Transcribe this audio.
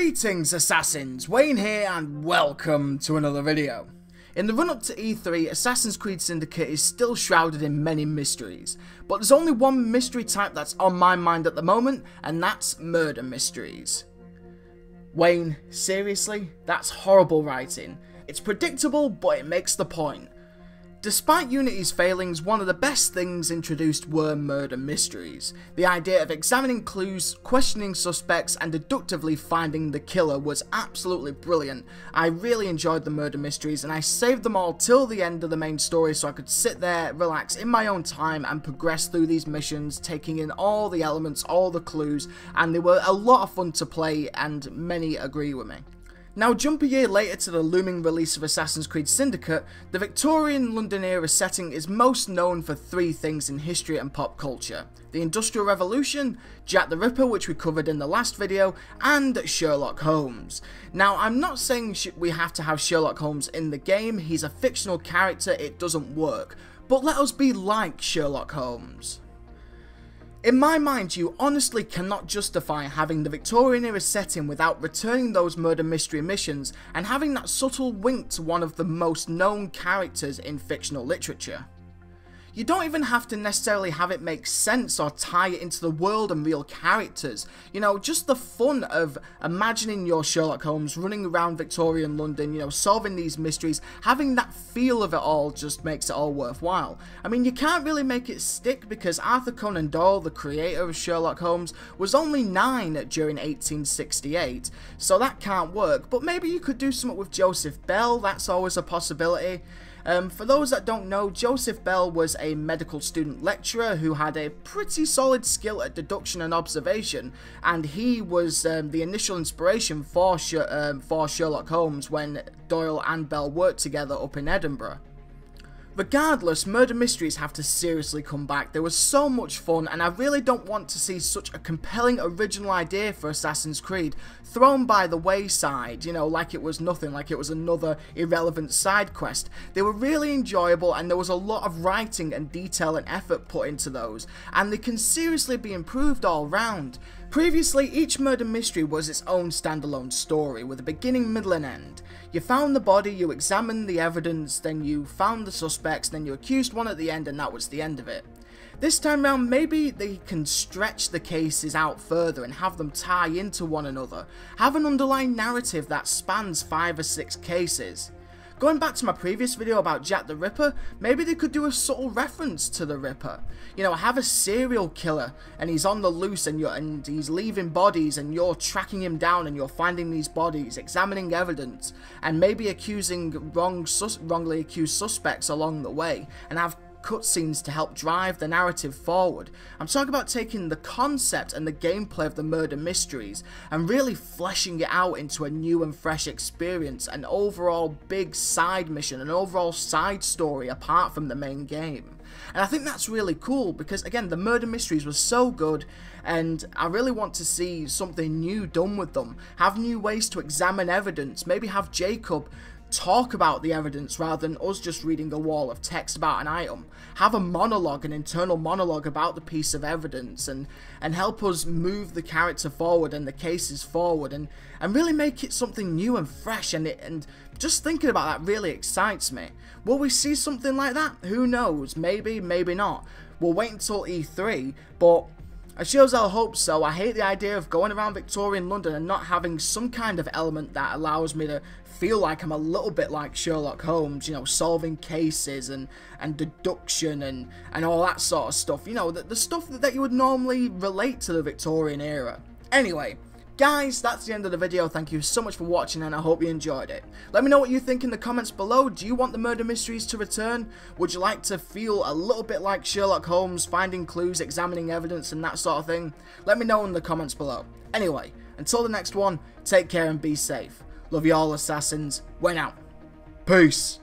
Greetings assassins, Wayne here and welcome to another video. In the run up to E3, Assassin's Creed Syndicate is still shrouded in many mysteries, but there's only one mystery type that's on my mind at the moment, and that's murder mysteries. Wayne, seriously? That's horrible writing. It's predictable, but it makes the point. Despite Unity's failings, one of the best things introduced were murder mysteries. The idea of examining clues, questioning suspects, and deductively finding the killer was absolutely brilliant. I really enjoyed the murder mysteries, and I saved them all till the end of the main story so I could sit there, relax in my own time, and progress through these missions, taking in all the elements, all the clues, and they were a lot of fun to play, and many agree with me. Now jump a year later to the looming release of Assassin's Creed Syndicate, the Victorian London era setting is most known for three things in history and pop culture: the Industrial Revolution, Jack the Ripper, which we covered in the last video, and Sherlock Holmes. Now I'm not saying we have to have Sherlock Holmes in the game, he's a fictional character, it doesn't work, but let us be like Sherlock Holmes. In my mind, you honestly cannot justify having the Victorian era setting without returning those murder mystery missions and having that subtle wink to one of the most known characters in fictional literature. You don't even have to necessarily have it make sense or tie it into the world and real characters. You know, just the fun of imagining your Sherlock Holmes running around Victorian London, you know, solving these mysteries, having that feel of it all just makes it all worthwhile. I mean, you can't really make it stick because Arthur Conan Doyle, the creator of Sherlock Holmes, was only 9 during 1868, so that can't work, but maybe you could do something with Joseph Bell, that's always a possibility. For those that don't know, Joseph Bell was a medical student lecturer who had a pretty solid skill at deduction and observation, and he was the initial inspiration for Sherlock Holmes when Doyle and Bell worked together up in Edinburgh. Regardless, murder mysteries have to seriously come back. They were so much fun, and I really don't want to see such a compelling original idea for Assassin's Creed thrown by the wayside, you know, like it was nothing, like it was another irrelevant side quest. They were really enjoyable, and there was a lot of writing and detail and effort put into those, and they can seriously be improved all round. Previously, each murder mystery was its own standalone story, with a beginning, middle and end. You found the body, you examined the evidence, then you found the suspects, then you accused one at the end, and that was the end of it. This time round, maybe they can stretch the cases out further and have them tie into one another. Have an underlying narrative that spans 5 or 6 cases. Going back to my previous video about Jack the Ripper, maybe they could do a subtle reference to the Ripper. You know, have a serial killer and he's on the loose and he's leaving bodies and you're tracking him down and you're finding these bodies, examining evidence, and maybe accusing wrongly accused suspects along the way, and have cutscenes to help drive the narrative forward. I'm talking about taking the concept and the gameplay of the murder mysteries and really fleshing it out into a new and fresh experience, an overall big side mission, an overall side story apart from the main game. And I think that's really cool because, again, the murder mysteries were so good, and I really want to see something new done with them. Have new ways to examine evidence, maybe have Jacob talk about the evidence rather than us just reading a wall of text about an item. Have a monologue, an internal monologue about the piece of evidence, and help us move the character forward and the cases forward, and really make it something new and fresh, and just thinking about that really excites me. Will we see something like that? Who knows? Maybe, maybe not. We'll wait until E3, but I sure as hell hope so. I hate the idea of going around Victorian London and not having some kind of element that allows me to feel like I'm a little bit like Sherlock Holmes, you know, solving cases and deduction and all that sort of stuff. You know, the stuff that you would normally relate to the Victorian era. Anyway, guys, that's the end of the video. Thank you so much for watching, and I hope you enjoyed it. Let me know what you think in the comments below. Do you want the murder mysteries to return? Would you like to feel a little bit like Sherlock Holmes, finding clues, examining evidence, and that sort of thing? Let me know in the comments below. Anyway, until the next one, take care and be safe. Love you all, assassins. Went out. Peace.